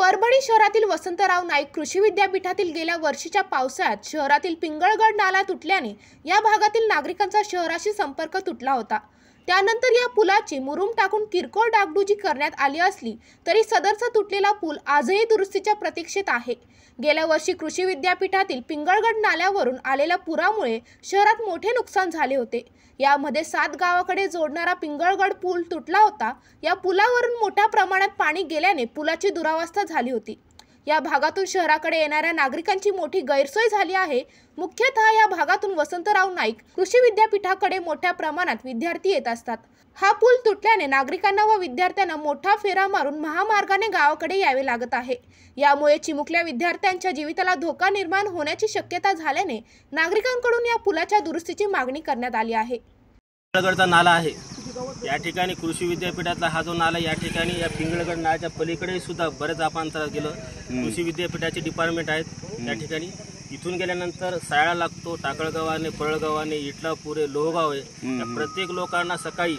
परभणी शहरातील वसंतराव नाईक कृषी विद्यापीठातील गेल्या वर्षीच्या पावसाळ्यात शहरातील पिंगळगड नाला तुटल्याने या भागातील नागरिकांचा शहराशी संपर्क तुटला होता। त्यानंतर या पुलाची मुरुम टाकून किरकोळ डागडुजी करण्यात आली असली तरी सदरचा तुटलेला पूल आजही दुरुस्तीच्या प्रतीक्षेत आहे। गेल्या वर्षी कृषी विद्यापीठातील पिंगळगड नाल्यावरून आलेल्या पुरामुळे शहरात मोठे नुकसान झाले होते। यामध्ये 7 गावाकडे जोडणारा पिंगळगड पूल तुटला होता। या पुलावरून मोठ्या प्रमाणात पाणी गेल्याने पुलाची दुरावस्था झाली होती। या भागातून शहराकडे येणाऱ्या नागरिकांची मोठी गैरसोय झाली आहे। मुख्यतः या भागातून वसंतराव नाईक कृषी विद्यापीठाकडे मोठ्या प्रमाणात विद्यार्थी येत असतात। हा पूल तुटल्याने नागरिकांना व विद्यार्थ्यांना मोठा फेरा मारून महामार्गाने गावाकडे यावे लागत आहे। यामुळे चिमुकल्या विद्यार्थ्यांच्या जीविताला धोका निर्माण होण्याची शक्यता झाल्याने नागरिकांकडून या पुलाच्या दुरुस्तीची मागणी करण्यात आली आहे। पिंगळगडचा नाला आहे, या ठिकाणी कृषी विद्यापीठातला हा जो नाला या ठिकाणी या पिंगळगड नाल्याच्या पलीकडे सुद्धा बरेच अंतरावर गेलं। कृषी विद्यापीठाचे डिपार्टमेंट आहेत या ठिकाणी। इथून गेल्यानंतर सायळा लागतो, टाकळगावाने, परळगावाने, इटलापूर, लोहगाव आहे। या प्रत्येक लोकांना सकाळी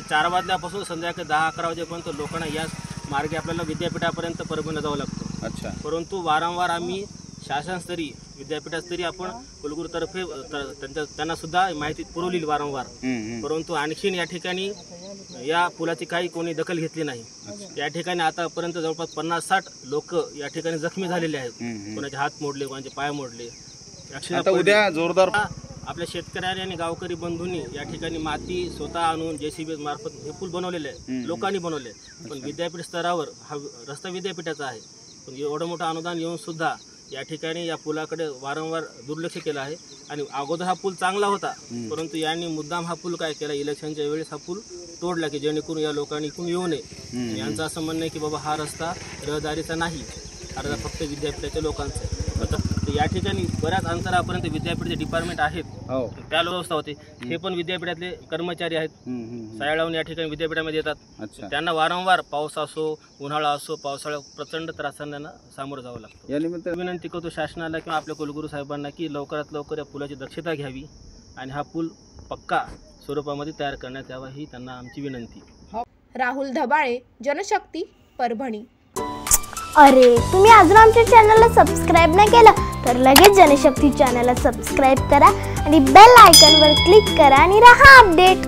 4 वाजल्यापासून संध्याकाळी 10-11 वाजेपर्यंत लोकांना या मार्गे आपल्याला विद्यापीठापर्यंत परभणीला जावं लागतं। परंतु वारंवार आम्ही शासनस्तरीय विद्यापीठास्तरीय आपण कुलगुरूतर्फे त्यांना सुद्धा माहिती पुरवली वारंवार, परंतु आणखीन या ठिकाणी या पुलाची काही कोणी दखल घेतली नाही। या ठिकाणी आतापर्यंत जवळपास 50-60 लोक या ठिकाणी जखमी झालेले आहेत। कोणाचे हात मोडले, कोणाचे पाय मोडले। उद्या जोरदार आपल्या शेतकऱ्यांनी आणि गावकरी बंधूंनी या ठिकाणी माती स्वतः आणून JCB मार्फत हे पूल बनवलेले आहे, लोकांनी बनवले। पण विद्यापीठ स्तरावर हा रस्ता विद्यापीठाचा आहे, पण एवढं मोठं अनुदान येऊन सुद्धा या ठिकाणी या पुलाकडे वारंवार दुर्लक्ष केलं आहे। आणि अगोदर हा पूल चांगला होता, परंतु यांनी मुद्दाम हा पूल काय केला, इलेक्शनच्या वेळेस हा पूल तोडला की जेणेकरून या लोकांनी इकडून येऊ नये। यांचं असं म्हणणं आहे की बाबा हा रस्ता रहदारीचा नाही, हा रस्ता फक्त विद्यापीठाच्या लोकांचा आहे। या ठिकाणी बऱ्याच अंतरापर्यंत विद्यापीठाचे डिपार्टमेंट आहेत, त्या व्यवस्था होते, हे पण विद्यापीठातले कर्मचारी आहेत, सायळाहून या ठिकाणी विद्यापीठामध्ये येतात। त्यांना वारंवार पाऊस असो, उन्हाळा असो, पावसाळ्यात प्रचंड त्रासांना सामोरं जावं लागतं। यानिमित्त विनंती करतो शासनाला किंवा आपल्या कुलगुरू साहेबांना की लवकरात लवकर या पुलाची दक्षता घ्यावी आणि हा पूल पक्का स्वरूपामध्ये तयार करण्यात यावा, ही त्यांना आमची विनंती। राहुल धबाळे, जनशक्ती, परभणी। अरे, तुम्ही अजून आमच्या चॅनलला सबस्क्राइब नाही केलं तर लगेच जनशक्ती चॅनलला सबस्क्राइब करा आणि बेल आयकॉनवर क्लिक करा आणि रहा अपडेट।